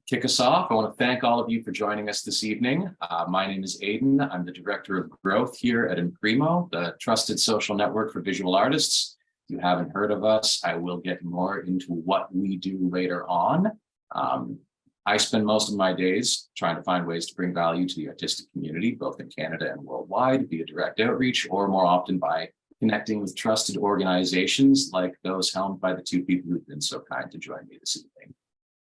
kick us off, I want to thank all of you for joining us this evening. My name is Aidan. I'm the Director of Growth here at Imprimo, the trusted social network for visual artists. If you haven't heard of us, I will get more into what we do later on. I spend most of my days trying to find ways to bring value to the artistic community, both in Canada and worldwide, via direct outreach, or more often by connecting with trusted organizations like those helmed by the two people who've been so kind to join me this evening.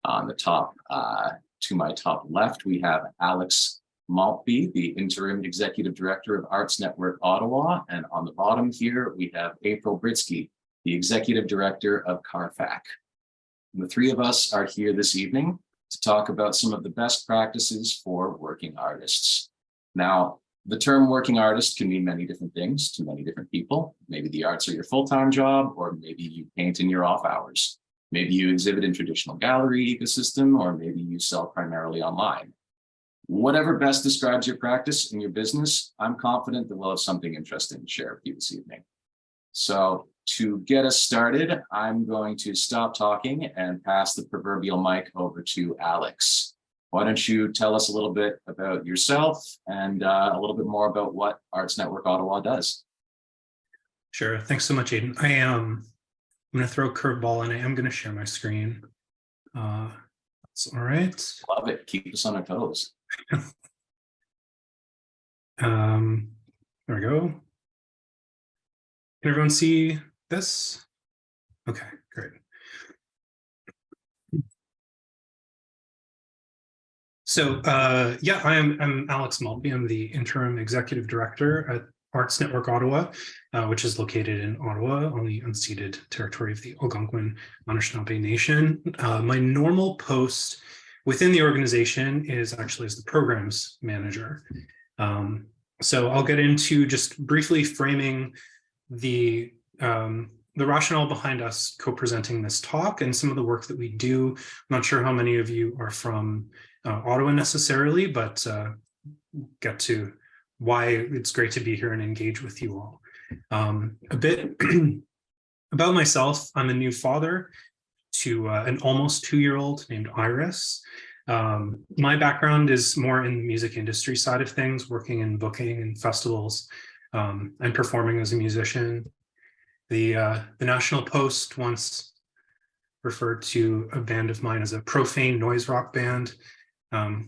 On the top, to my top left, we have Alex Maltby, the Interim Executive Director of Arts Network Ottawa. And on the bottom here, we have April Britsky, the Executive Director of CARFAC. And the three of us are here this evening to talk about some of the best practices for working artists. Now, the term working artist can mean many different things to many different people. Maybe the arts are your full-time job, or maybe you paint in your off hours. Maybe you exhibit in traditional gallery ecosystem, or maybe you sell primarily online. Whatever best describes your practice and your business, I'm confident that we'll have something interesting to share with you this evening. So to get us started, I'm going to stop talking and pass the proverbial mic over to Alex. Why don't you tell us a little bit about yourself and a little bit more about what Arts Network Ottawa does? Sure. Thanks so much, Aidan. I'm going to throw a curveball and I am going to share my screen. That's all right. Love it. Keep us on our toes. There we go. Can everyone see this? Okay, great. So I'm Alex Maltby. I'm the Interim Executive Director at Arts Network Ottawa, which is located in Ottawa on the unceded territory of the Algonquin Anishinaabe Nation. My normal post within the organization is actually as the programs manager. So I'll get into just briefly framing the rationale behind us co-presenting this talk and some of the work that we do. I'm not sure how many of you are from Ottawa necessarily, but get to why it's great to be here and engage with you all. A bit about myself. I'm a new father to an almost 2-year-old named Iris. My background is more in the music industry side of things, working in booking and festivals and performing as a musician. The National Post once referred to a band of mine as a profane noise rock band,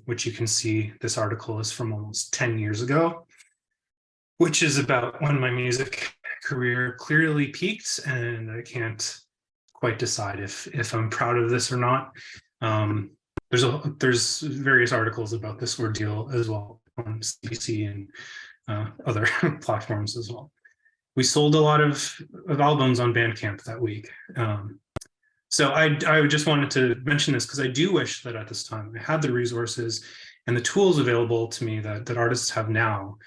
which you can see this article is from almost 10 years ago, which is about when my music career clearly peaked, and I can't quite decide if I'm proud of this or not. There's various articles about this ordeal as well on CBC and other platforms as well. We sold a lot of albums on Bandcamp that week. So I just wanted to mention this because I do wish that at this time I had the resources and the tools available to me that artists have now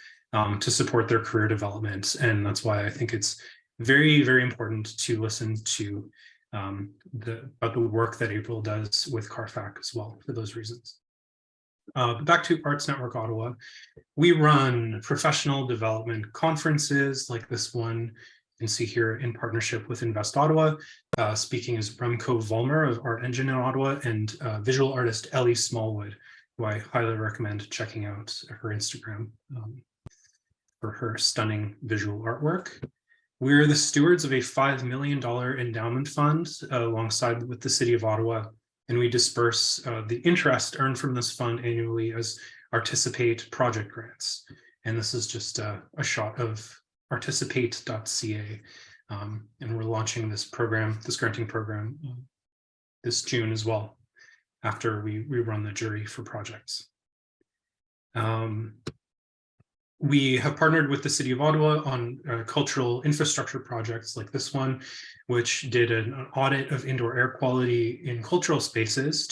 to support their career development. And that's why I think it's very, very important to listen to about the work that April does with CARFAC as well for those reasons. Back to Arts Network Ottawa, we run professional development conferences like this one you can see here in partnership with Invest Ottawa. Speaking is Remco Vollmer of Art Engine in Ottawa and visual artist Ellie Smallwood, who I highly recommend checking out her Instagram for her stunning visual artwork. We're the stewards of a $5 million endowment fund alongside with the City of Ottawa, and we disperse the interest earned from this fund annually as Articipate project grants. And this is just a shot of articipate.ca. And we're launching this granting program this June as well, after we run the jury for projects. We have partnered with the City of Ottawa on cultural infrastructure projects like this one, which did an audit of indoor air quality in cultural spaces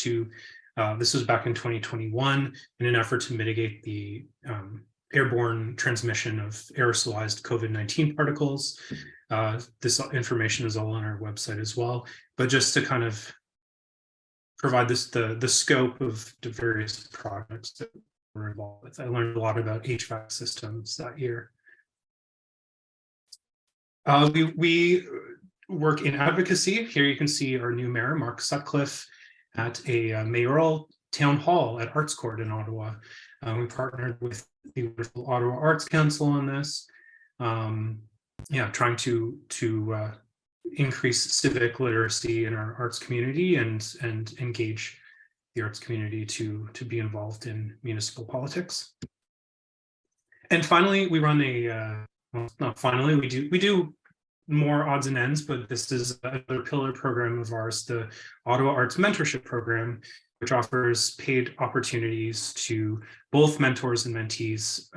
this was back in 2021 in an effort to mitigate the airborne transmission of aerosolized COVID-19 particles. This information is all on our website as well, but just to kind of provide the scope of the various projects that we're involved with. I learned a lot about HVAC systems that year. We work in advocacy. Here you can see our new mayor, Mark Sutcliffe, at a mayoral town hall at Arts Court in Ottawa. We partnered with the wonderful Ottawa Arts Council on this. Trying to increase civic literacy in our arts community and engage the arts community to be involved in municipal politics. And finally, we run we do more odds and ends, but this is another pillar program of ours, the Ottawa Arts Mentorship Program, which offers paid opportunities to both mentors and mentees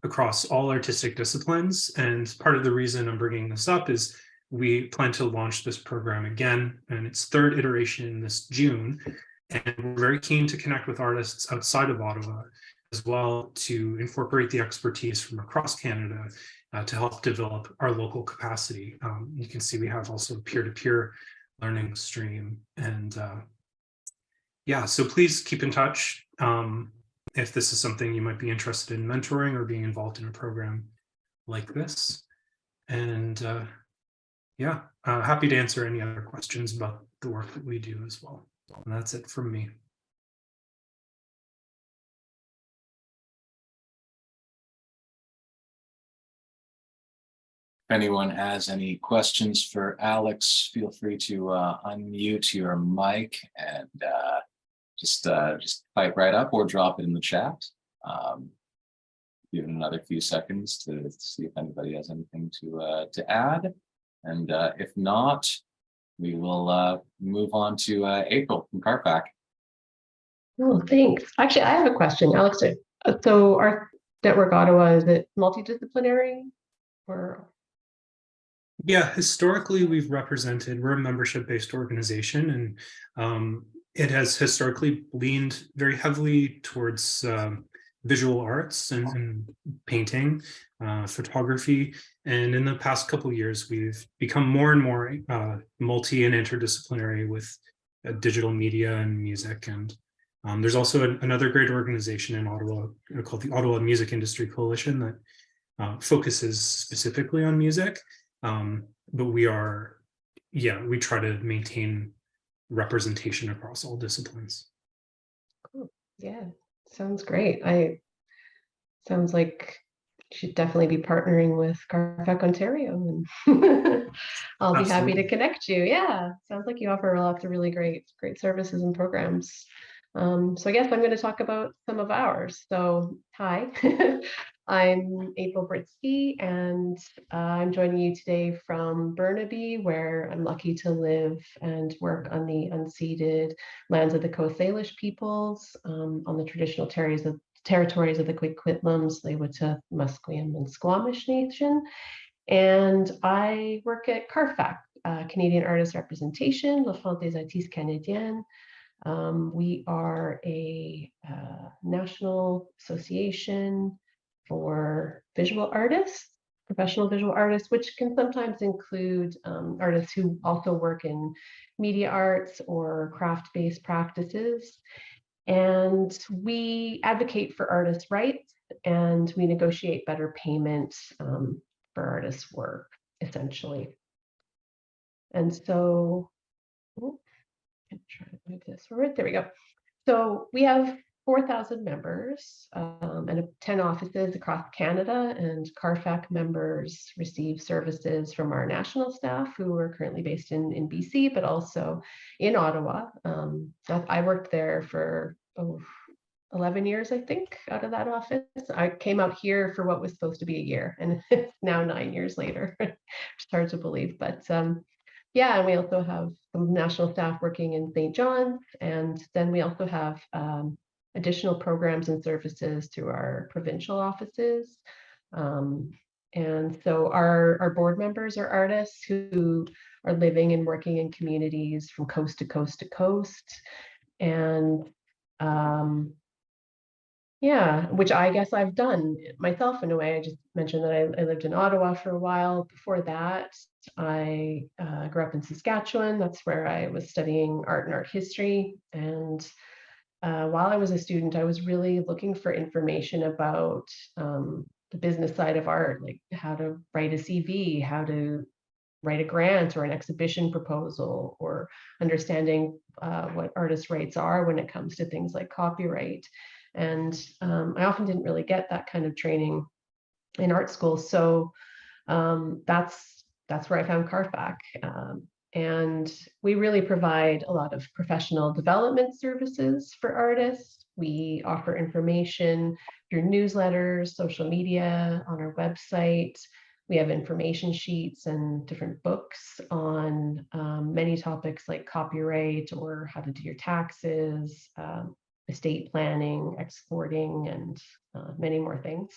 across all artistic disciplines. And part of the reason I'm bringing this up is we plan to launch this program again, and its third iteration this June. And we're very keen to connect with artists outside of Ottawa as well, to incorporate the expertise from across Canada to help develop our local capacity. You can see we have also a peer-to-peer learning stream. And so please keep in touch if this is something you might be interested in mentoring or being involved in a program like this. And happy to answer any other questions about the work that we do as well. And that's it from me. If anyone has any questions for Alex, feel free to unmute your mic and just pipe right up or drop it in the chat. Give it another few seconds to see if anybody has anything to add. And if not, we will move on to April from CARFAC. Oh, thanks. Actually, I have a question, Alex. So our Network Ottawa, is it multidisciplinary or? Yeah, historically we're a membership-based organization, and it has historically leaned very heavily towards visual arts and painting, photography. And in the past couple of years, we've become more and more multi and interdisciplinary with digital media and music. And there's also another great organization in Ottawa called the Ottawa Music Industry Coalition that focuses specifically on music. But we try to maintain representation across all disciplines. Cool. Yeah, sounds great. Sounds like you should definitely be partnering with CARFAC Ontario, and I'll be happy to connect you. Yeah, sounds like you offer lots of really great services and programs. So I guess I'm going to talk about some of ours. So hi, I'm April Britsky, and I'm joining you today from Burnaby, where I'm lucky to live and work on the unceded lands of the Coast Salish peoples, on the traditional territories of the Coquitlam, Tsleil-Waututh, Musqueam, and Squamish Nation. And I work at CARFAC, Canadian Artist Representation, Le Front des Artistes Canadiens. We are a national association for visual artists, professional visual artists, which can sometimes include artists who also work in media arts or craft-based practices. And we advocate for artists' rights, and we negotiate better payment for artists' work, essentially. And so, I'm trying to move this forward. There we go. So we have 4,000 members and 10 offices across Canada, and CARFAC members receive services from our national staff, who are currently based in BC, but also in Ottawa. I worked there for 11 years, I think, out of that office. I came out here for what was supposed to be a year, and it's now 9 years later. It's hard to believe, but yeah, and we also have some national staff working in St. John's, and then we also have additional programs and services through our provincial offices. And so our board members are artists who are living and working in communities from coast to coast to coast. And yeah, which I guess I've done myself in a way. I just mentioned that I lived in Ottawa for a while. Before that, I grew up in Saskatchewan. That's where I was studying art and art history. And while I was a student, I was really looking for information about the business side of art, like how to write a CV, how to write a grant or an exhibition proposal, or understanding what artists' rights are when it comes to things like copyright. And I often didn't really get that kind of training in art school. So that's where I found CARFAC. And we really provide a lot of professional development services for artists. We offer information through newsletters, social media, on our website. We have information sheets and different books on many topics like copyright or how to do your taxes, estate planning, exporting, and many more things.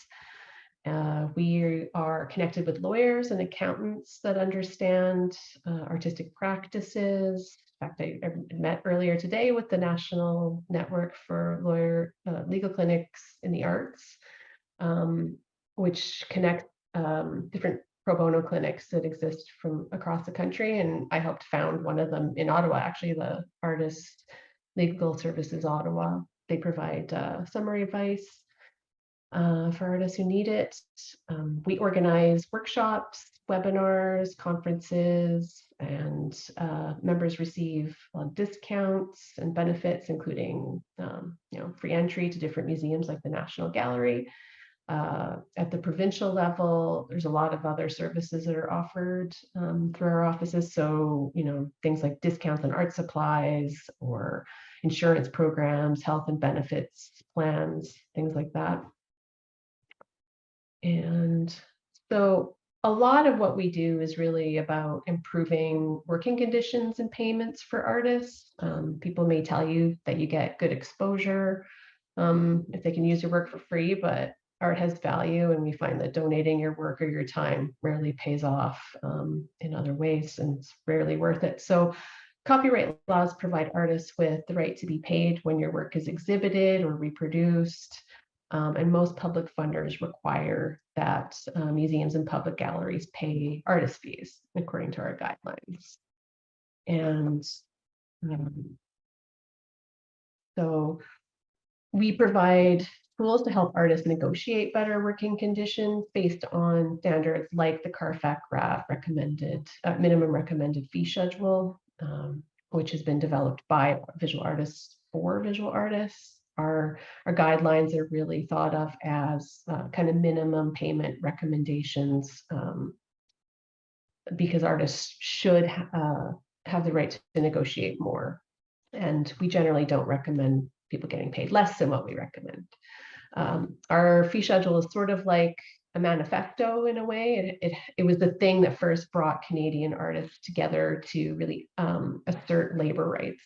We are connected with lawyers and accountants that understand artistic practices. In fact, I met earlier today with the National Network for Legal Clinics in the Arts, which connect different pro bono clinics that exist from across the country. And I helped found one of them in Ottawa, actually, the Artist Legal Services Ottawa. They provide summary advice for artists who need it. We organize workshops, webinars, conferences, and members receive discounts and benefits, including free entry to different museums like the National Gallery. At the provincial level, there's a lot of other services that are offered through our offices. So, things like discounts on art supplies or insurance programs, health and benefits plans, things like that. And so a lot of what we do is really about improving working conditions and payments for artists. People may tell you that you get good exposure if they can use your work for free, but art has value, and we find that donating your work or your time rarely pays off in other ways, and it's rarely worth it. So copyright laws provide artists with the right to be paid when your work is exhibited or reproduced. And most public funders require that museums and public galleries pay artist fees according to our guidelines. And so we provide tools to help artists negotiate better working conditions based on standards like the CARFAC minimum recommended fee schedule, which has been developed by visual artists for visual artists. Our guidelines are really thought of as kind of minimum payment recommendations because artists should have the right to negotiate more. And we generally don't recommend people getting paid less than what we recommend. Our fee schedule is sort of like a manifesto in a way. It was the thing that first brought Canadian artists together to really assert labor rights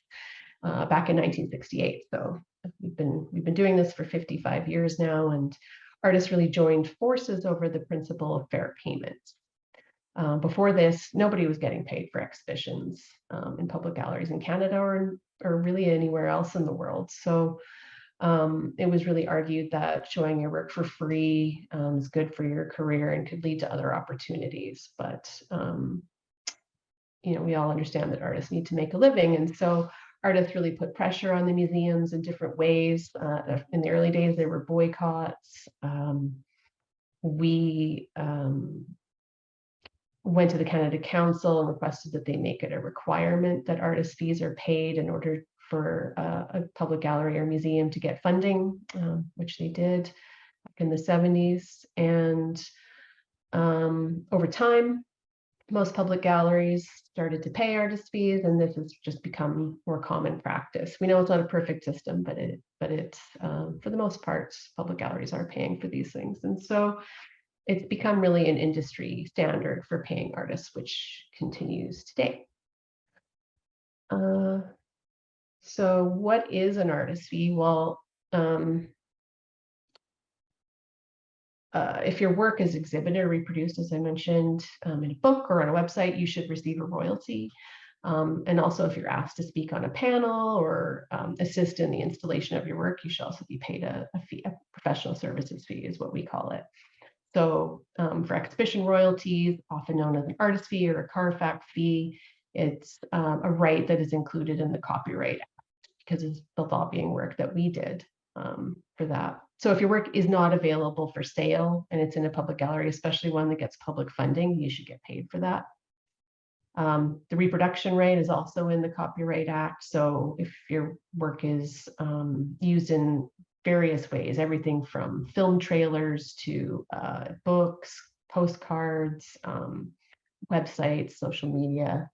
back in 1968. So we've been doing this for 55 years now, and artists really joined forces over the principle of fair payment. Before this, nobody was getting paid for exhibitions in public galleries in Canada or really anywhere else in the world. So it was really argued that showing your work for free is good for your career and could lead to other opportunities. But we all understand that artists need to make a living, and so artists really put pressure on the museums in different ways. In the early days, there were boycotts. We went to the Canada Council and requested that they make it a requirement that artist fees are paid in order for a public gallery or museum to get funding, which they did back in the 70s. And over time, most public galleries started to pay artist fees, and this has just become more common practice. We know it's not a perfect system, but it's for the most part, public galleries are paying for these things. And so it's become really an industry standard for paying artists, which continues today. So what is an artist fee? Well, if your work is exhibited or reproduced, as I mentioned, in a book or on a website, you should receive a royalty. And also, if you're asked to speak on a panel or assist in the installation of your work, you should also be paid a fee. A professional services fee is what we call it. So for exhibition royalties, often known as an artist fee or a CARFAC fee, it's a right that is included in the Copyright Act because it's the lobbying work that we did for that. So if your work is not available for sale and it's in a public gallery, especially one that gets public funding, you should get paid for that. The reproduction right is also in the Copyright Act. So if your work is used in various ways, everything from film trailers to books, postcards, websites, social media,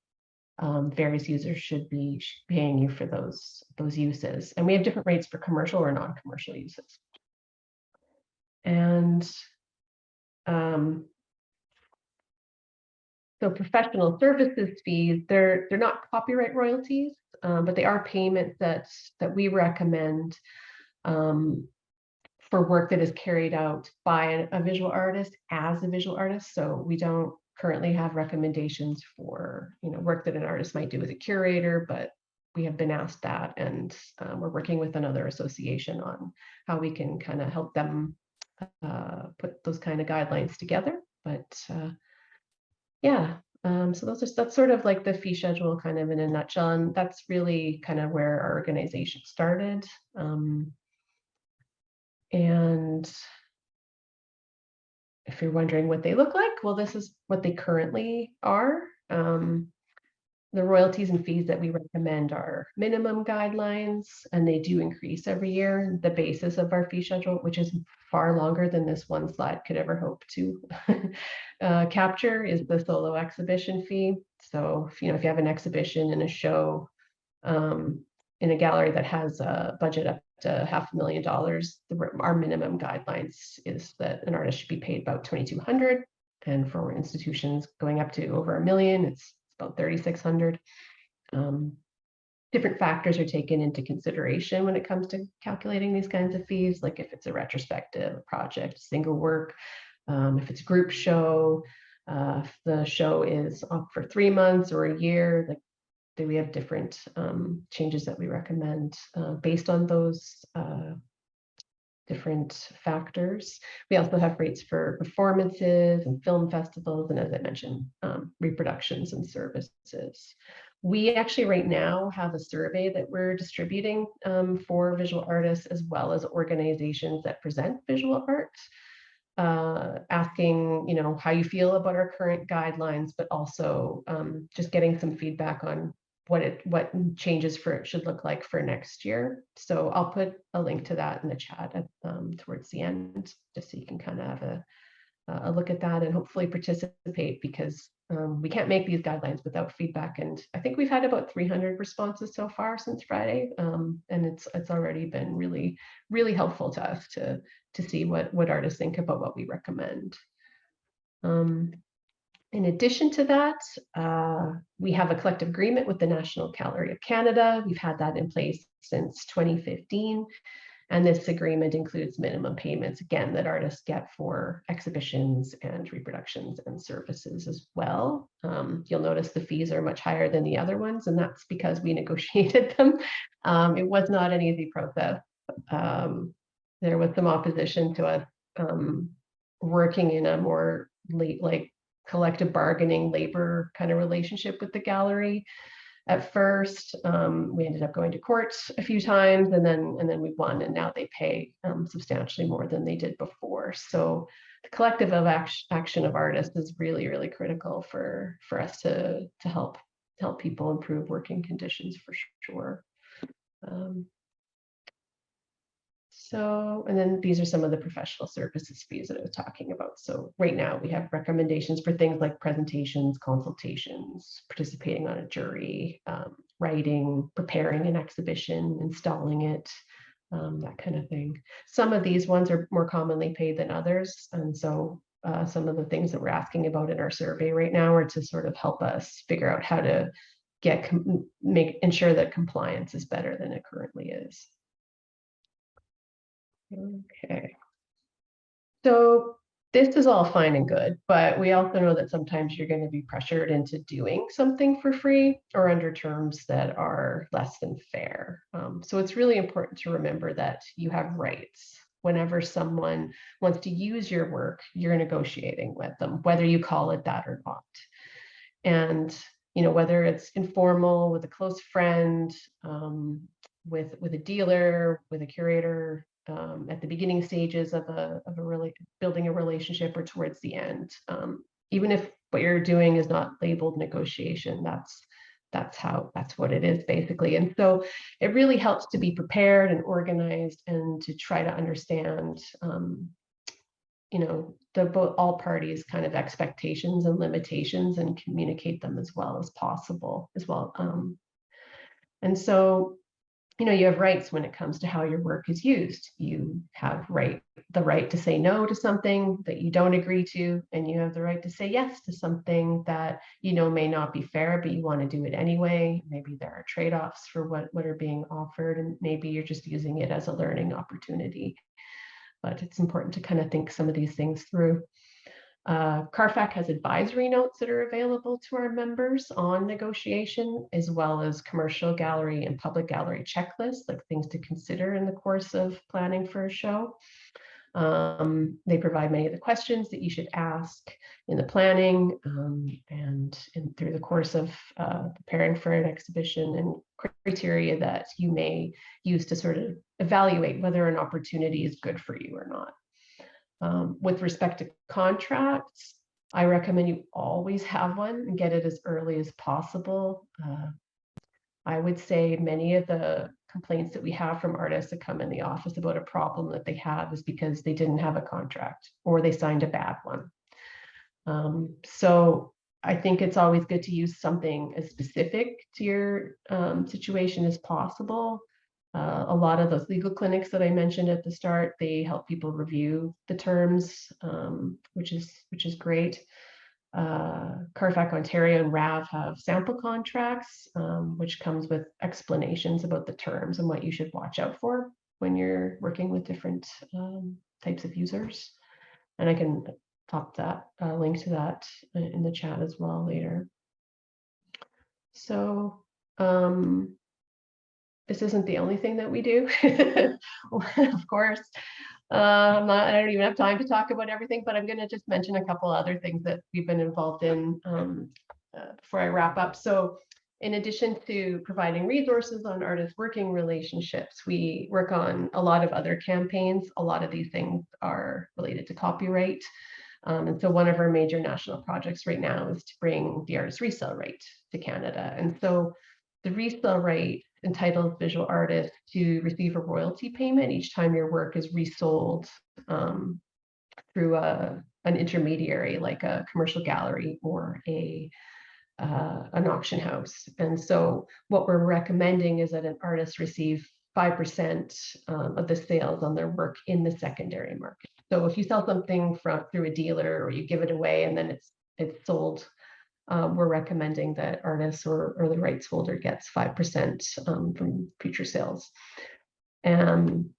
various users should be paying you for those uses. And we have different rates for commercial or non-commercial uses. And so professional services fees, they're not copyright royalties, but they are payments that we recommend for work that is carried out by a visual artist as a visual artist. So we don't currently have recommendations for work that an artist might do as a curator, but we have been asked that, and we're working with another association on how we can kind of help them put those kind of guidelines together. But yeah, so that's sort of like the fee schedule kind of in a nutshell, and that's really kind of where our organization started. And if you're wondering what they look like, well, this is what they currently are. The royalties and fees that we recommend are minimum guidelines, and they do increase every year. The basis of our fee schedule, which is far longer than this one slide could ever hope to capture, is the solo exhibition fee. So if you have an exhibition and a show in a gallery that has a budget up to $500,000, our minimum guidelines is that an artist should be paid about $2,200, and for institutions going up to over $1 million, it's about $3,600. Different factors are taken into consideration when it comes to calculating these kinds of fees, like if it's a retrospective, a project, single work, if it's a group show, if the show is up for 3 months or a year. Like, we have different changes that we recommend based on those different factors. We also have rates for performances and film festivals, and as I mentioned, reproductions and services. We actually right now have a survey that we're distributing for visual artists as well as organizations that present visual art, asking how you feel about our current guidelines, but also just getting some feedback on what changes for it should look like for next year. So I'll put a link to that in the chat towards the end, just so you can kind of have a look at that and hopefully participate, because we can't make these guidelines without feedback. And I think we've had about 300 responses so far since Friday, and it's already been really, really helpful to us to see what artists think about what we recommend. In addition to that, we have a collective agreement with the National Gallery of Canada. We've had that in place since 2015. And this agreement includes minimum payments, again, that artists get for exhibitions and reproductions and services as well. You'll notice the fees are much higher than the other ones, and that's because we negotiated them. It was not an easy process. There was some opposition to us working in a more collective bargaining labor kind of relationship with the gallery. At first, we ended up going to court a few times, and then we won, and now they pay substantially more than they did before. So the collective of action of artists is really, really critical for us to help people improve working conditions for sure. And then these are some of the professional services fees that I was talking about. So right now we have recommendations for things like presentations, consultations, participating on a jury, writing, preparing an exhibition, installing it, that kind of thing. Some of these ones are more commonly paid than others. And so some of the things that we're asking about in our survey right now are to sort of help us figure out how to ensure that compliance is better than it currently is. Okay, so this is all fine and good, but we also know that sometimes you're going to be pressured into doing something for free or under terms that are less than fair. So it's really important to remember that you have rights. Whenever someone wants to use your work, you're negotiating with them, whether you call it that or not. And whether it's informal with a close friend, with a dealer, with a curator, at the beginning stages of building a relationship or towards the end. Even if what you're doing is not labeled negotiation. That's what it is basically. And so it really helps to be prepared and organized and to try to understand, all parties' kind of expectations and limitations and communicate them as well as possible as well. And so, you have rights when it comes to how your work is used. You have the right to say no to something that you don't agree to, and you have the right to say yes to something that may not be fair, but you want to do it anyway. Maybe there are trade-offs for what are being offered, and maybe you're just using it as a learning opportunity. But it's important to kind of think some of these things through. CARFAC has advisory notes that are available to our members on negotiation, as well as commercial gallery and public gallery checklists, like things to consider in the course of planning for a show. They provide many of the questions that you should ask in the planning and through the course of preparing for an exhibition, and criteria that you may use to sort of evaluate whether an opportunity is good for you or not. With respect to contracts, I recommend you always have one and get it as early as possible. I would say many of the complaints that we have from artists that come in the office about a problem that they have is because they didn't have a contract or they signed a bad one. So I think it's always good to use something as specific to your situation as possible. A lot of those legal clinics that I mentioned at the start, they help people review the terms, which is great. CARFAC Ontario and RAV have sample contracts, which comes with explanations about the terms and what you should watch out for when you're working with different types of users. And I can pop that link to that in the chat as well later. So this isn't the only thing that we do, of course. I don't even have time to talk about everything, but I'm going to just mention a couple other things that we've been involved in before I wrap up. So in addition to providing resources on artist working relationships, we work on a lot of other campaigns. A lot of these things are related to copyright. And so one of our major national projects right now is to bring the artist resale rate to Canada. And so the resale rate entitles visual artists to receive a royalty payment each time your work is resold through an intermediary, like a commercial gallery or an auction house. And so what we're recommending is that an artist receive 5% of the sales on their work in the secondary market. So if you sell something through a dealer or you give it away and then it's sold, we're recommending that artists or the rights holder gets 5% from future sales. And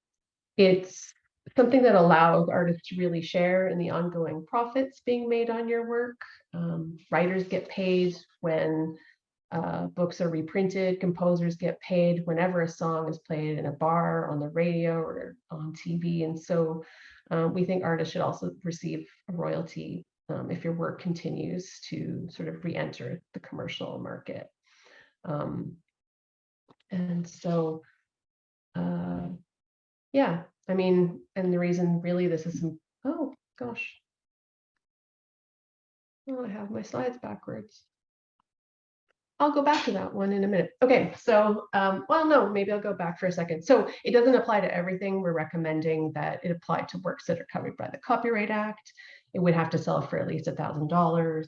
it's something that allows artists to really share in the ongoing profits being made on your work. Writers get paid when books are reprinted. Composers get paid whenever a song is played in a bar, on the radio, or on TV. And so we think artists should also receive a royalty if your work continues to sort of re-enter the commercial market. And so, yeah, I mean, and the reason really this is, oh gosh, oh, I have my slides backwards. I'll go back to that one in a minute. Okay, so, well, no, maybe I'll go back for a second. So it doesn't apply to everything. We're recommending that it apply to works that are covered by the Copyright Act. It would have to sell for at least $1,000.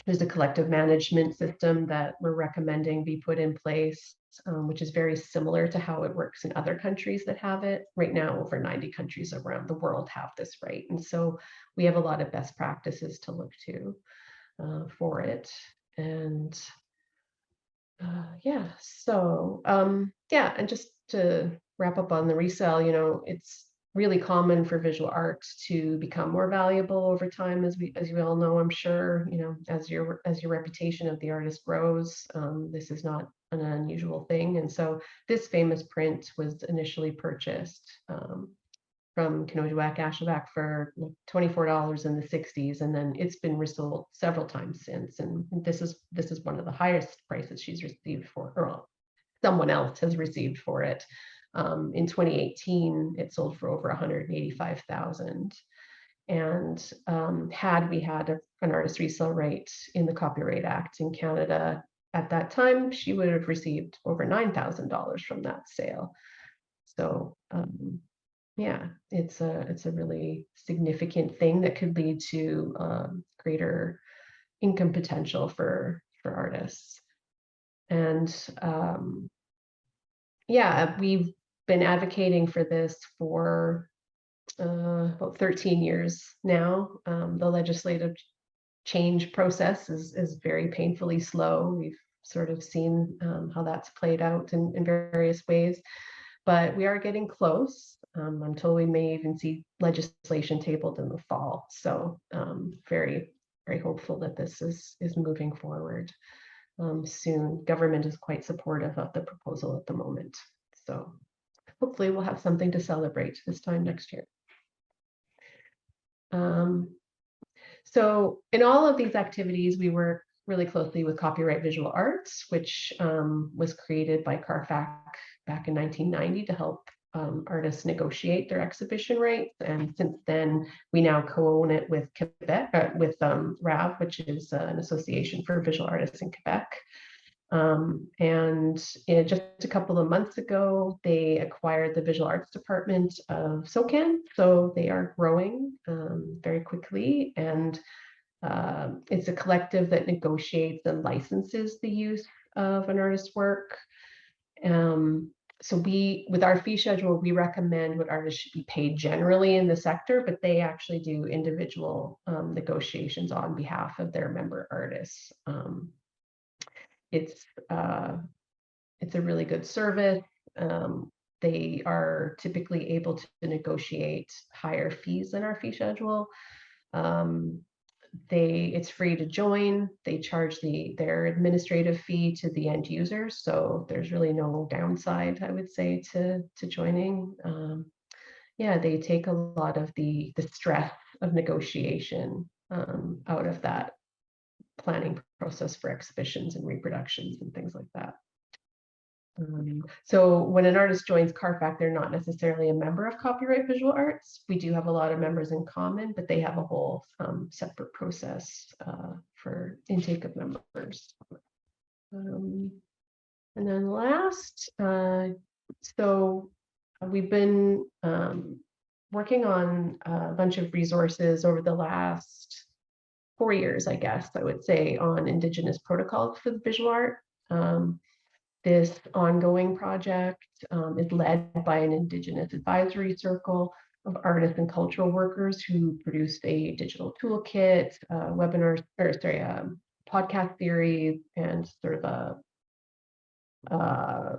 There's a collective management system that we're recommending be put in place, which is very similar to how it works in other countries that have it. Right now, over 90 countries around the world have this right. And so we have a lot of best practices to look to for it. And yeah, so yeah, and just to wrap up on the resale, it's really common for visual arts to become more valuable over time, as you all know, I'm sure, as your reputation of the artist grows. This is not an unusual thing. And so this famous print was initially purchased from Canodiac Ashevak for $24 in the 60s, and then it's been resold several times since. And this is one of the highest prices she's received for, or someone else has received for it. In 2018, it sold for over $185,000. And had we had an artist resale right in the Copyright Act in Canada at that time, she would have received over $9,000 from that sale. So yeah, it's a really significant thing that could lead to greater income potential for artists. And yeah, we've been advocating for this for about 13 years now. The legislative change process is very painfully slow. We've sort of seen how that's played out in various ways, but we are getting close. I'm told we may even see legislation tabled in the fall. So very, very hopeful that this is moving forward soon. Government is quite supportive of the proposal at the moment. So hopefully we'll have something to celebrate this time next year. So in all of these activities, we work really closely with Copyright Visual Arts, which was created by CARFAC back in 1990 to help artists negotiate their exhibition rights. And since then, we now co-own it with Quebec, with RAV, which is an association for visual artists in Quebec. And just a couple of months ago, they acquired the visual arts department of SOCAN. So they are growing very quickly. And it's a collective that negotiates and licenses the use of an artist's work. So with our fee schedule, we recommend what artists should be paid generally in the sector, but they actually do individual negotiations on behalf of their member artists. It's a really good service. They are typically able to negotiate higher fees than our fee schedule. It's free to join. They charge their administrative fee to the end user, so there's really no downside, I would say, to joining. Yeah, they take a lot of the stress of negotiation out of that planning process for exhibitions and reproductions and things like that. So when an artist joins CARFAC, they're not necessarily a member of Copyright Visual Arts. We do have a lot of members in common, but they have a whole separate process for intake of members. And then last, so we've been working on a bunch of resources over the last 4 years, I guess, I would say, on Indigenous protocols for the visual art. This ongoing project is led by an Indigenous advisory circle of artists and cultural workers who produced a digital toolkit, podcast series, and sort of a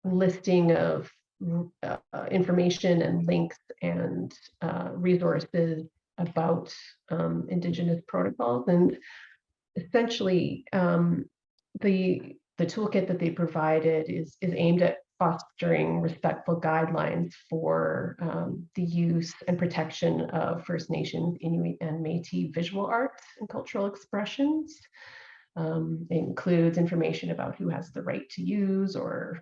listing of information and links and resources about Indigenous protocols. And essentially, the toolkit that they provided is aimed at fostering respectful guidelines for the use and protection of First Nations, Inuit, and Métis visual arts and cultural expressions. It includes information about who has the right to use or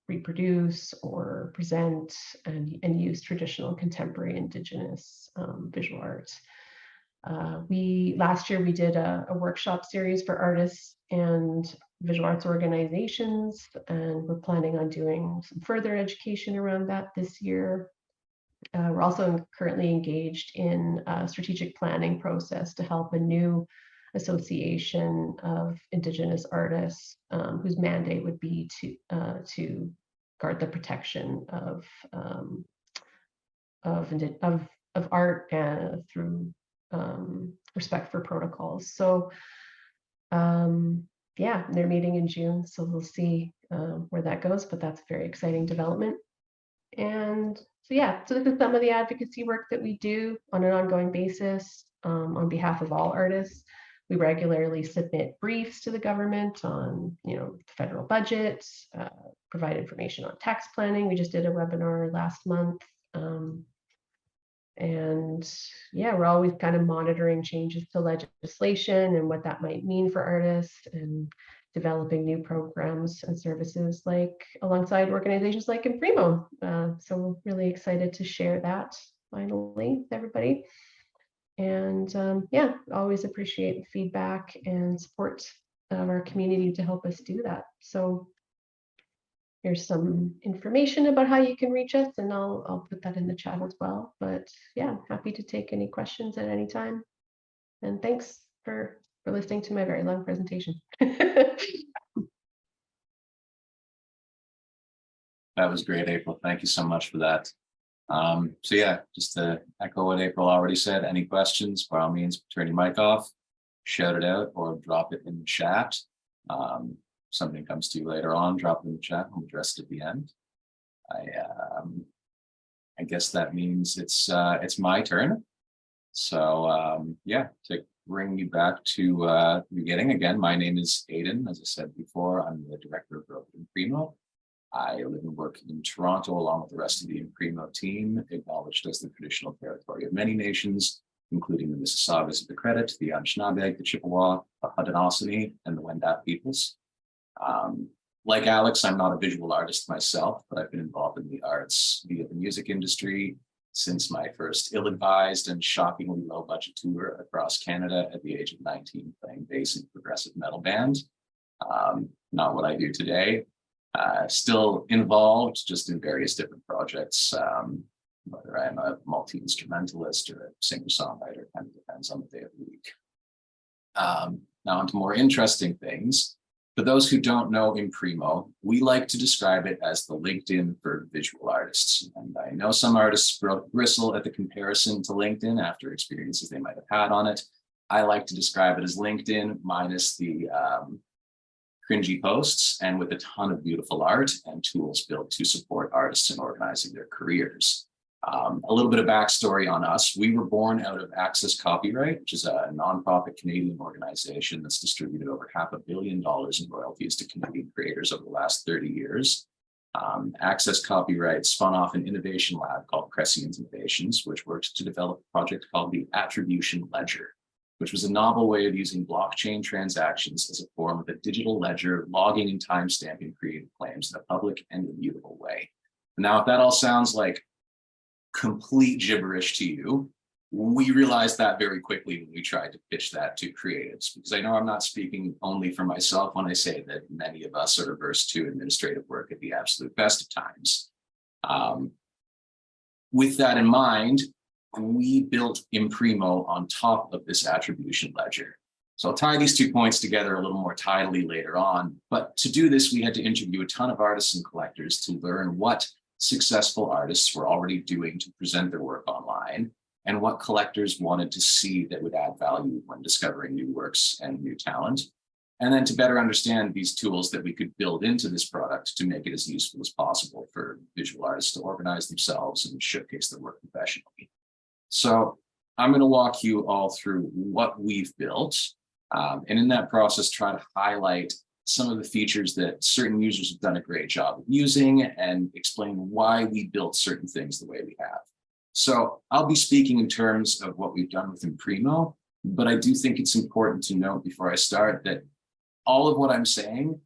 reproduce or present and use traditional and contemporary Indigenous visual arts. Last year we did a workshop series for artists and visual arts organizations, and we're planning on doing some further education around that this year. We're also currently engaged in a strategic planning process to help a new association of Indigenous artists whose mandate would be to guard the protection of art through respect for protocols. So yeah, they're meeting in June, so we'll see where that goes, but that's a very exciting development. And so yeah, so this is some of the advocacy work that we do on an ongoing basis on behalf of all artists. We regularly submit briefs to the government on, federal budgets, provide information on tax planning. We just did a webinar last month. And yeah, we're always kind of monitoring changes to legislation and what that might mean for artists, and developing new programs and services alongside organizations like Imprimo. So we're really excited to share that finally, with everybody. And yeah, always appreciate the feedback and support of our community to help us do that. So here's some information about how you can reach us, and I'll put that in the chat as well. But yeah, happy to take any questions at any time. And thanks for listening to my very long presentation. That was great, April. Thank you so much for that. So yeah, just to echo what April already said, any questions, by all means, turn your mic off, shout it out, or drop it in the chat. Something comes to you later on, drop it in the chat, and we'll address it at the end. I guess that means it's my turn. So yeah, to bring you back to the beginning again, my name is Aidan. As I said before, I'm the Director of Growth at Imprimo. I live and work in Toronto along with the rest of the Imprimo team, acknowledged as the traditional territory of many nations, including the Mississaugas of the Credit, the Anishinaabe, the Chippewa, the Haudenosaunee, and the Wendat peoples. Like Alex, I'm not a visual artist myself, but I've been involved in the arts via the music industry since my first ill-advised and shockingly low-budget tour across Canada at the age of 19, playing bass in a progressive metal band. Not what I do today. Still involved, just in various different projects, whether I'm a multi-instrumentalist or a singer-songwriter, kind of depends on the day of the week. Now onto more interesting things. For those who don't know Imprimo, we like to describe it as the LinkedIn for visual artists. And I know some artists bristle at the comparison to LinkedIn after experiences they might have had on it. I like to describe it as LinkedIn minus the cringy posts and with a ton of beautiful art and tools built to support artists in organizing their careers. A little bit of backstory on us. We were born out of Access Copyright, which is a nonprofit Canadian organization that's distributed over $500 million in royalties to Canadian creators over the last 30 years. Access Copyright spun off an innovation lab called Prescience Innovations, which worked to develop a project called the Attribution Ledger, which was a novel way of using blockchain transactions as a form of a digital ledger, logging and timestamping creative claims in a public and immutable way. Now, if that all sounds like complete gibberish to you, we realized that very quickly when we tried to pitch that to creatives, because I know I'm not speaking only for myself when I say that many of us are averse to administrative work at the absolute best of times. With that in mind, we built Imprimo on top of this attribution ledger. So I'll tie these 2 points together a little more tidily later on. But to do this, we had to interview a ton of artists and collectors to learn what successful artists were already doing to present their work online and what collectors wanted to see that would add value when discovering new works and new talent. And then to better understand these tools that we could build into this product to make it as useful as possible for visual artists to organize themselves and showcase their work professionally. So I'm going to walk you all through what we've built, and in that process, try to highlight some of the features that certain users have done a great job of using and explain why we built certain things the way we have. So I'll be speaking in terms of what we've done with Imprimo, but I do think it's important to note before I start that all of what I'm saying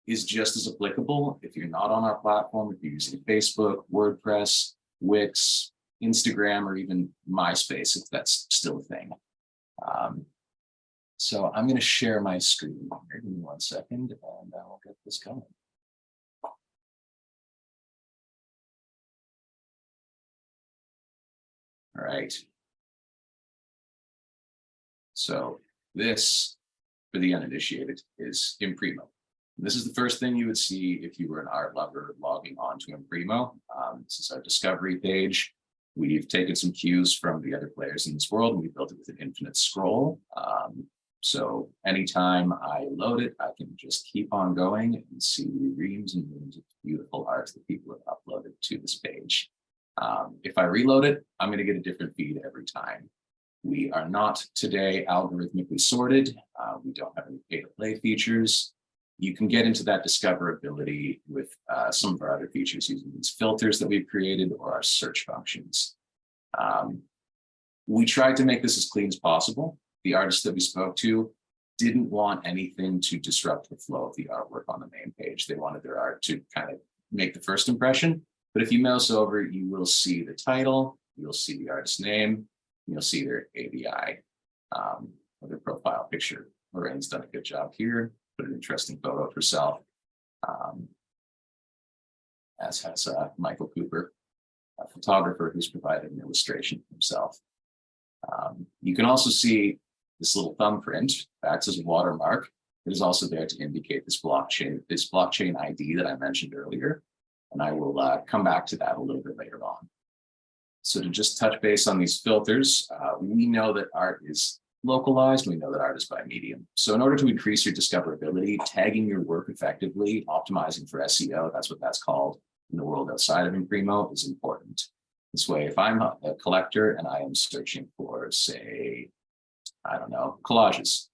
is just as applicable if you're not on our platform, if you're using Facebook, WordPress, Wix, Instagram, or even MySpace, if that's still a thing. So I'm going to share my screen here. Give me 1 second, and I'll get this going. All right. So this, for the uninitiated, is Imprimo. This is the first thing you would see if you were an art lover logging on to Imprimo. This is our discovery page. We've taken some cues from the other players in this world, and we built it with an infinite scroll. So anytime I load it, I can just keep on going and see reams and reams of beautiful art that people have uploaded to this page. If I reload it, I'm going to get a different feed every time. We are not today algorithmically sorted. We don't have any pay-to-play features. You can get into that discoverability with some of our other features using these filters that we've created or our search functions. We tried to make this as clean as possible. The artists that we spoke to didn't want anything to disrupt the flow of the artwork on the main page. They wanted their art to kind of make the first impression. But if you mouse over, you will see the title, you'll see the artist name, you'll see their ABI, their profile picture. Lorraine's done a good job here, put an interesting photo of herself, as has Michael Cooper, a photographer who's provided an illustration himself. You can also see this little thumbprint acts as a watermark. It is also there to indicate this blockchain ID that I mentioned earlier. And I will come back to that a little bit later on. So to just touch base on these filters, we know that art is localized. We know that art is by medium. So in order to increase your discoverability, tagging your work effectively, optimizing for SEO, that's what that's called in the world outside of Imprimo, is important. This way, if I'm a collector and I am searching for, say, I don't know, collages.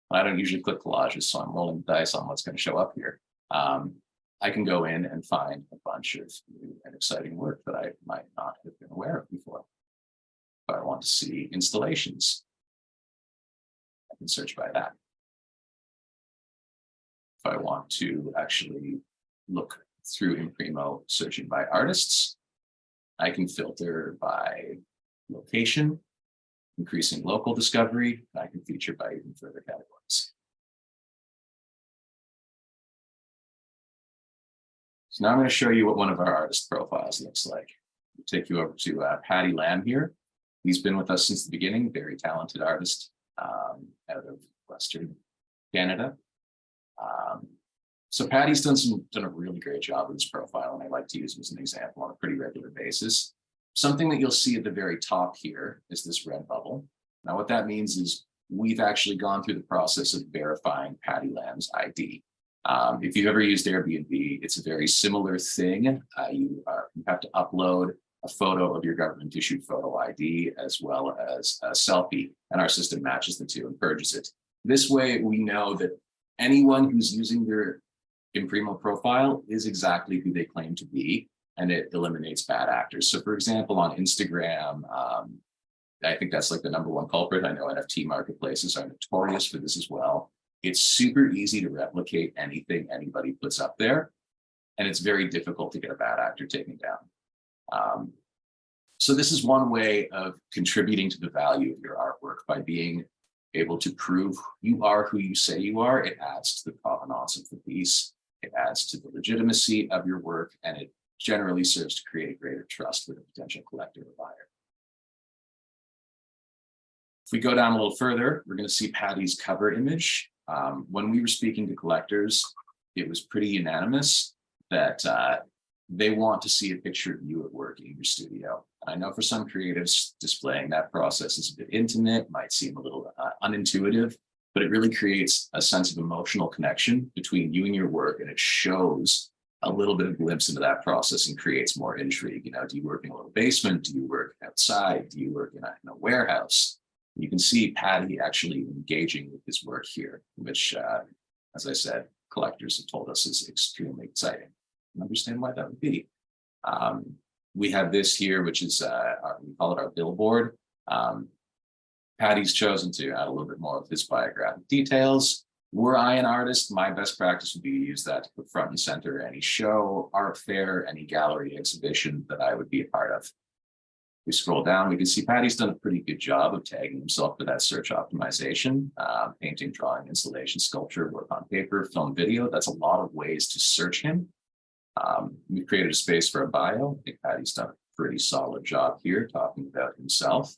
I don't usually click collages, so I'm rolling the dice on what's going to show up here. I can go in and find a bunch of new and exciting work that I might not have been aware of before. If I want to see installations, I can search by that. If I want to actually look through Imprimo searching by artists, I can filter by location, increasing local discovery. I can feature by even further categories. So now I'm going to show you what one of our artist profiles looks like. I'll take you over to Patty Lamb here. He's been with us since the beginning, very talented artist out of Western Canada. So Patty's done a really great job with this profile, and I like to use him as an example on a pretty regular basis. Something that you'll see at the very top here is this red bubble. Now what that means is we've actually gone through the process of verifying Patty Lamb's ID. If you've ever used Airbnb, it's a very similar thing. You have to upload a photo of your government issued photo ID as well as a selfie, and our system matches the two and purges it. This way we know that anyone who's using their Imprimo profile is exactly who they claim to be, and it eliminates bad actors. So for example, on Instagram, I think that's like the #1 culprit. I know NFT marketplaces are notorious for this as well. It's super easy to replicate anything anybody puts up there, and it's very difficult to get a bad actor taken down. So this is one way of contributing to the value of your artwork by being able to prove you are who you say you are. It adds to the provenance of the piece. It adds to the legitimacy of your work, and it generally serves to create a greater trust with a potential collector or buyer. If we go down a little further, we're going to see Patty's cover image. When we were speaking to collectors, it was pretty unanimous that they want to see a picture of you at work in your studio. I know for some creatives, displaying that process is a bit intimate, might seem a little unintuitive, but it really creates a sense of emotional connection between you and your work, and it shows a little bit of glimpse into that process and creates more intrigue. You know, do you work in a little basement? Do you work outside? Do you work in a warehouse? You can see Patty actually engaging with his work here, which, as I said, collectors have told us is extremely exciting. I understand why that would be. We have this here, which is, we call it our billboard. Patty's chosen to add a little bit more of his biographic details. Were I an artist, my best practice would be to use that to put front and center any show, art fair, any gallery exhibition that I would be a part of. We scroll down, we can see Patty's done a pretty good job of tagging himself for that search optimization, painting, drawing, installation, sculpture, work on paper, film, video. That's a lot of ways to search him. We've created a space for a bio. I think Patty's done a pretty solid job here talking about himself.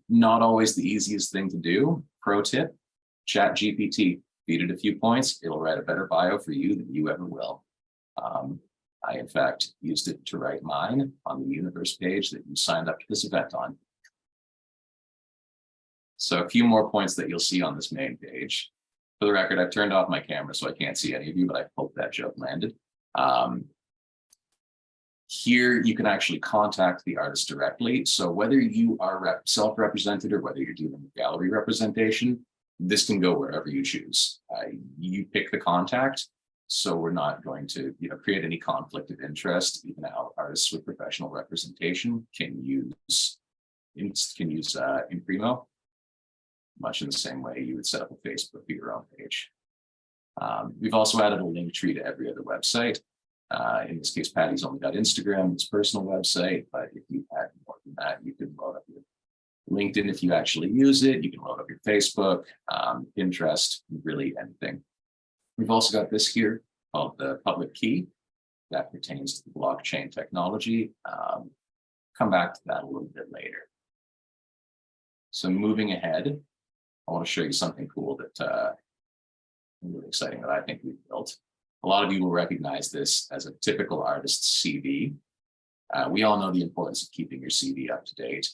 Not always the easiest thing to do. Pro tip, chat GPT, feed it a few points. It'll write a better bio for you than you ever will. I, in fact, used it to write mine on the universe page that you signed up to this event on. So a few more points that you'll see on this main page. For the record, I've turned off my camera, so I can't see any of you, but I hope that joke landed. Here, you can actually contact the artist directly. So whether you are self-represented or whether you're dealing with gallery representation, this can go wherever you choose. You pick the contact. So we're not going to, create any conflict of interest. Even artists with professional representation can use Imprimo, much in the same way you would set up a Facebook for your own page. We've also added a link tree to every other website. In this case, Patty's only got Instagram, his personal website, but if you had more than that, you could load up your LinkedIn if you actually use it. You can load up your Facebook, Pinterest, really anything. We've also got this here called the public key that pertains to the blockchain technology. Come back to that a little bit later. So moving ahead, I want to show you something cool that really exciting that I think we've built. A lot of you will recognize this as a typical artist's CV. We all know the importance of keeping your CV up to date.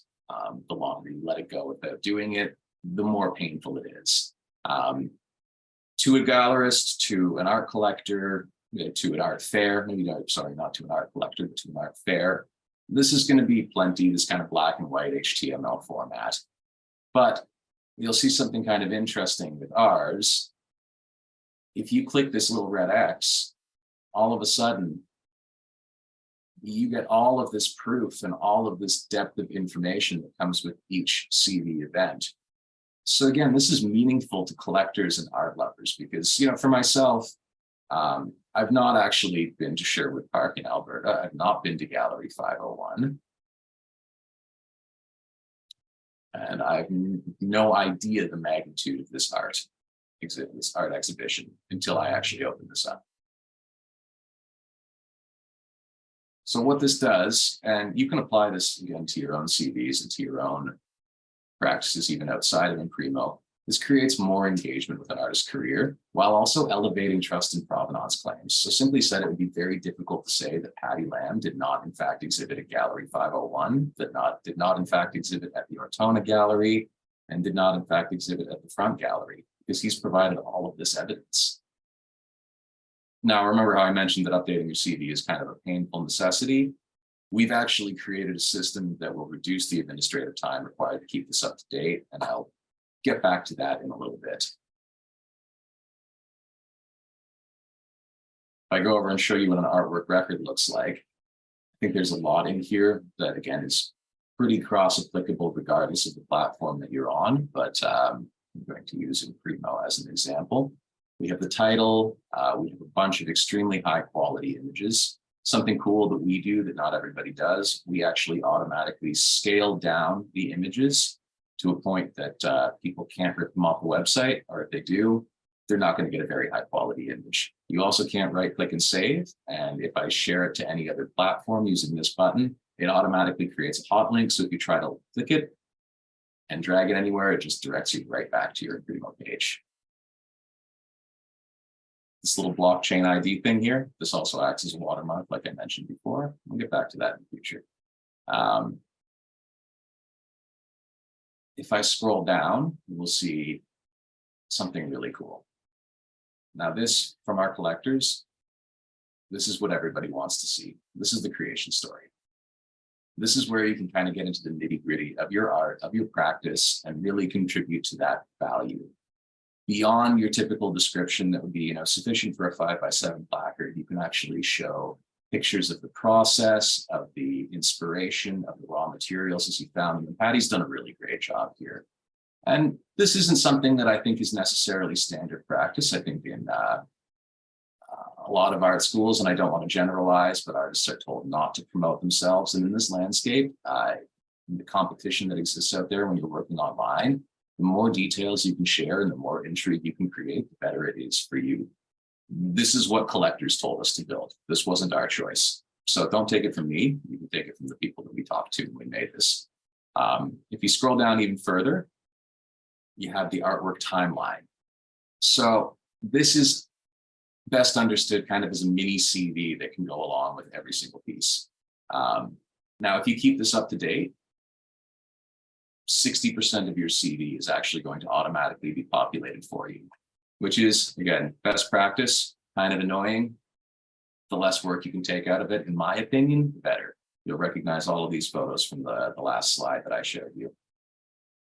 The longer you let it go without doing it, the more painful it is. To a gallerist, to an art collector, to an art fair, maybe not, sorry, not to an art collector, but to an art fair. This is going to be plenty, this kind of black and white HTML format. But you'll see something kind of interesting with ours. If you click this little red X, all of a sudden, you get all of this proof and all of this depth of information that comes with each CV event. So again, this is meaningful to collectors and art lovers because, you know, for myself, I've not actually been to Sherwood Park in Alberta. I've not been to Gallery 501. And I have no idea the magnitude of this art exhibition until I actually open this up. So what this does, and you can apply this again to your own CVs and to your own practices even outside of Imprimo, this creates more engagement with an artist's career while also elevating trust and provenance claims. So simply said, it would be very difficult to say that Patty Lamb did not in fact exhibit at Gallery 501, did not in fact exhibit at the Ortona Gallery, and did not in fact exhibit at the Front Gallery, because he's provided all of this evidence. Now, remember how I mentioned that updating your CV is kind of a painful necessity? We've actually created a system that will reduce the administrative time required to keep this up to date, and I'll get back to that in a little bit. If I go over and show you what an artwork record looks like, I think there's a lot in here that, again, is pretty cross-applicable regardless of the platform that you're on, but I'm going to use Imprimo as an example. We have the title, we have a bunch of extremely high-quality images. Something cool that we do that not everybody does, we actually automatically scale down the images to a point that people can't rip them off the website, or if they do, they're not going to get a very high quality image. You also can't right click and save. And if I share it to any other platform using this button, it automatically creates a hot link. So if you try to click it and drag it anywhere, it just directs you right back to your Imprimo page. This little blockchain ID thing here, this also acts as a watermark, like I mentioned before. We'll get back to that in the future. If I scroll down, we'll see something really cool. Now this, from our collectors, this is what everybody wants to see. This is the creation story. This is where you can kind of get into the nitty-gritty of your art, of your practice, and really contribute to that value. Beyond your typical description that would be, sufficient for a 5x7 placard, you can actually show pictures of the process, of the inspiration, of the raw materials as you found them. And Patty's done a really great job here. And this isn't something that I think is necessarily standard practice. I think in a lot of art schools, and I don't want to generalize, but artists are told not to promote themselves. And in this landscape, in the competition that exists out there when you're working online, the more details you can share and the more intrigue you can create, the better it is for you. This is what collectors told us to build. This wasn't our choice. So don't take it from me. You can take it from the people that we talked to when we made this. If you scroll down even further, you have the artwork timeline. So this is best understood kind of as a mini CV that can go along with every single piece. Now, if you keep this up to date, 60% of your CV is actually going to automatically be populated for you, which is, again, best practice, kind of annoying. The less work you can take out of it, in my opinion, the better. You'll recognize all of these photos from the last slide that I showed you.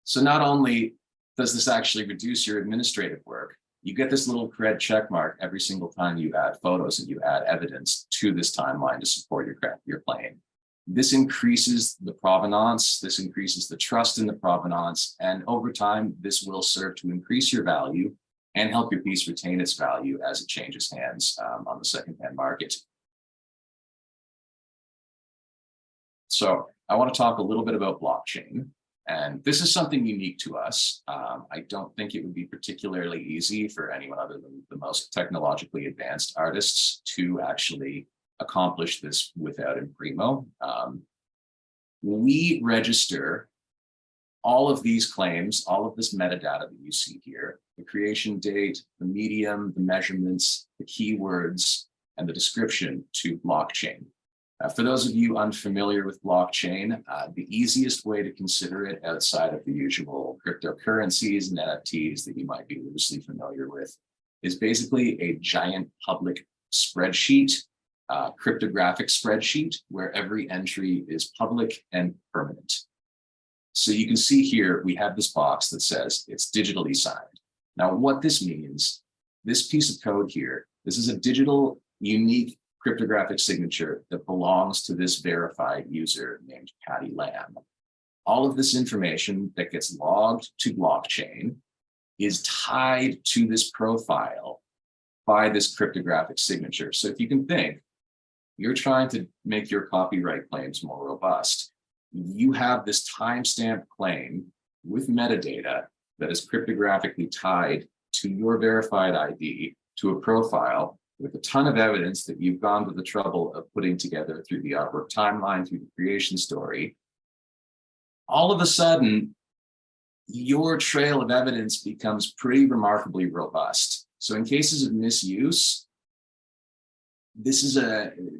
So not only does this actually reduce your administrative work, you get this little red check mark every single time you add photos and you add evidence to this timeline to support your claim. This increases the provenance, this increases the trust in the provenance, and over time, this will serve to increase your value and help your piece retain its value as it changes hands on the secondhand market. So I want to talk a little bit about blockchain. And this is something unique to us. I don't think it would be particularly easy for anyone other than the most technologically advanced artists to actually accomplish this without Imprimo. We register all of these claims, all of this metadata that you see here, the creation date, the medium, the measurements, the keywords, and the description to blockchain. For those of you unfamiliar with blockchain, the easiest way to consider it outside of the usual cryptocurrencies and NFTs that you might be loosely familiar with is basically a giant public spreadsheet, cryptographic spreadsheet, where every entry is public and permanent. So you can see here, we have this box that says it's digitally signed. Now, what this means, this piece of code here, this is a digital, unique cryptographic signature that belongs to this verified user named Patty Lamb. All of this information that gets logged to blockchain is tied to this profile by this cryptographic signature. So if you can think, you're trying to make your copyright claims more robust. You have this timestamp claim with metadata that is cryptographically tied to your verified ID to a profile with a ton of evidence that you've gone to the trouble of putting together through the artwork timeline, through the creation story. All of a sudden, your trail of evidence becomes pretty remarkably robust. So in cases of misuse, this is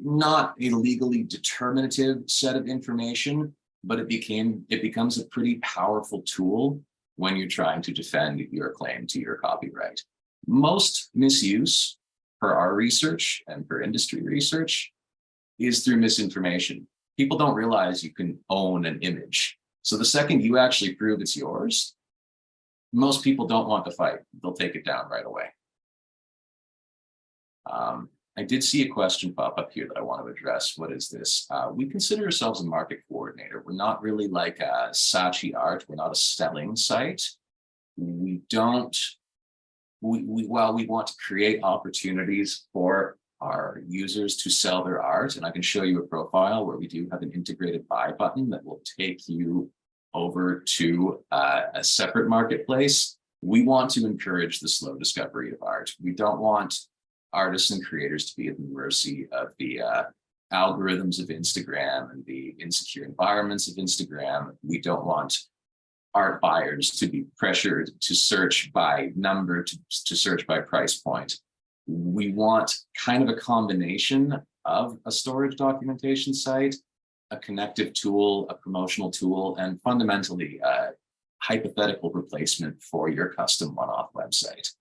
not a legally determinative set of information, but it becomes a pretty powerful tool when you're trying to defend your claim to your copyright. Most misuse, per our research and per industry research, is through misinformation. People don't realize you can own an image. So the second you actually prove it's yours, most people don't want to fight. They'll take it down right away. I did see a question pop up here that I want to address. What is this? We consider ourselves a market coordinator. We're not really like a Saatchi Art. We're not a selling site. While we want to create opportunities for our users to sell their art, and I can show you a profile where we do have an integrated buy button that will take you over to a separate marketplace. We want to encourage the slow discovery of art. We don't want artists and creators to be at the mercy of the algorithms of Instagram and the insecure environments of Instagram. We don't want art buyers to be pressured to search by number, to search by price point. We want kind of a combination of a storage documentation site, a connective tool, a promotional tool, and fundamentally a hypothetical replacement for your custom one-off website.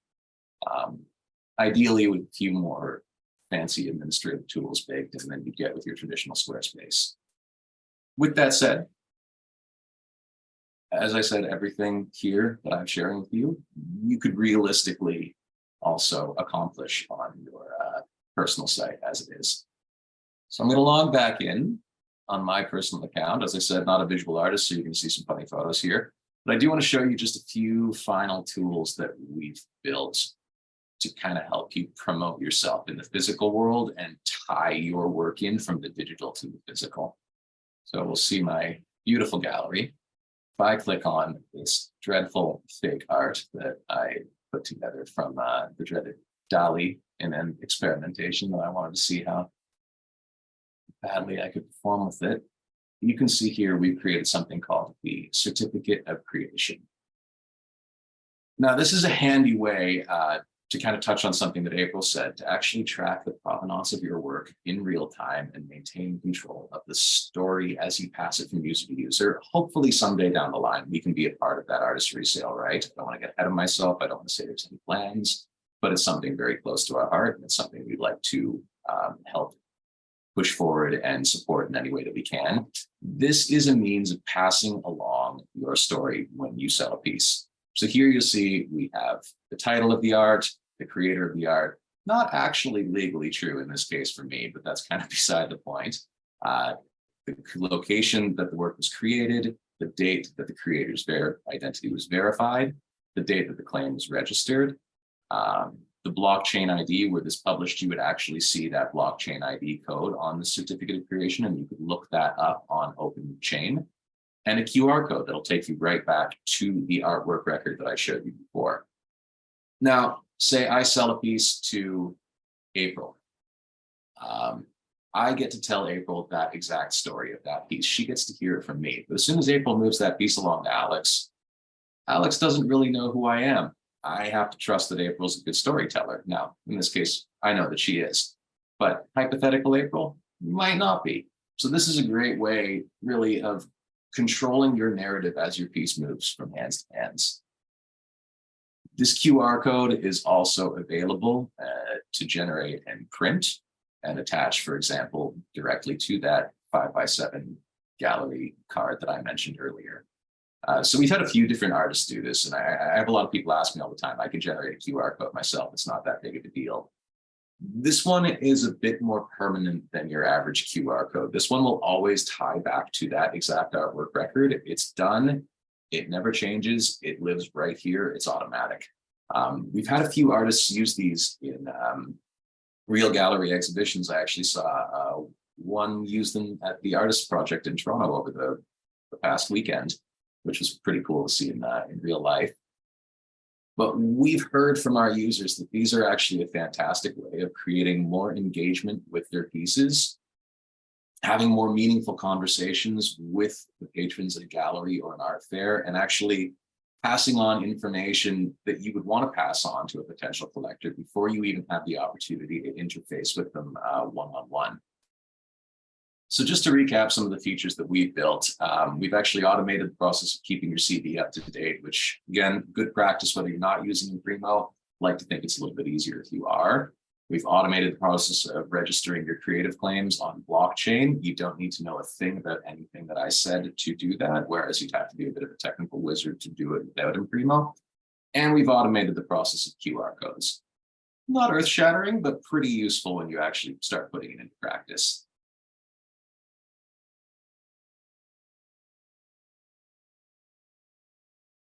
Ideally with a few more fancy administrative tools baked in than you get with your traditional Squarespace. With that said, as I said, everything here that I'm sharing with you, you could realistically also accomplish on your personal site as it is. So I'm going to log back in on my personal account. As I said, not a visual artist, so you can see some funny photos here. But I do want to show you just a few final tools that we've built to kind of help you promote yourself in the physical world and tie your work in from the digital to the physical. So we'll see my beautiful gallery. If I click on this dreadful fake art that I put together from the dreaded DALL-E in an experimentation that I wanted to see how badly I could perform with it, you can see here we've created something called the Certificate of Creation. Now, this is a handy way to kind of touch on something that April said, to actually track the provenance of your work in real time and maintain control of the story as you pass it from user to user. Hopefully someday down the line, we can be a part of that artist resale, right? I don't want to get ahead of myself. I don't want to say there's any plans, but it's something very close to our heart. And it's something we'd like to help push forward and support in any way that we can. This is a means of passing along your story when you sell a piece. So here you'll see we have the title of the art, the creator of the art, not actually legally true in this case for me, but that's kind of beside the point. The location that the work was created, the date that the creator's identity was verified, the date that the claim was registered, the blockchain ID where this published, you would actually see that blockchain ID code on the certificate of creation, and you could look that up on open chain, and a QR code that'll take you right back to the artwork record that I showed you before. Now, say I sell a piece to April. I get to tell April that exact story of that piece. She gets to hear it from me. But as soon as April moves that piece along to Alex, Alex doesn't really know who I am. I have to trust that April's a good storyteller. Now, in this case, I know that she is, but hypothetical April might not be. So this is a great way, really, of controlling your narrative as your piece moves from hands to hands. This QR code is also available to generate and print and attach, for example, directly to that 5x7 gallery card that I mentioned earlier. So we've had a few different artists do this, and I have a lot of people ask me all the time. I can generate a QR code myself. It's not that big of a deal. This one is a bit more permanent than your average QR code. This one will always tie back to that exact artwork record. It's done. It never changes. It lives right here. It's automatic. We've had a few artists use these in real gallery exhibitions. I actually saw one use them at the Artist Project in Toronto over the past weekend, which was pretty cool to see in real life. But we've heard from our users that these are actually a fantastic way of creating more engagement with their pieces, having more meaningful conversations with the patrons at a gallery or an art fair, and actually passing on information that you would want to pass on to a potential collector before you even have the opportunity to interface with them one-on-one. So just to recap some of the features that we've built, we've actually automated the process of keeping your CV up to date, which again, good practice whether you're not using Imprimo. Like to think it's a little bit easier if you are. We've automated the process of registering your creative claims on blockchain. You don't need to know a thing about anything that I said to do that, whereas you'd have to be a bit of a technical wizard to do it without Imprimo. And we've automated the process of QR codes. Not earth-shattering, but pretty useful when you actually start putting it into practice.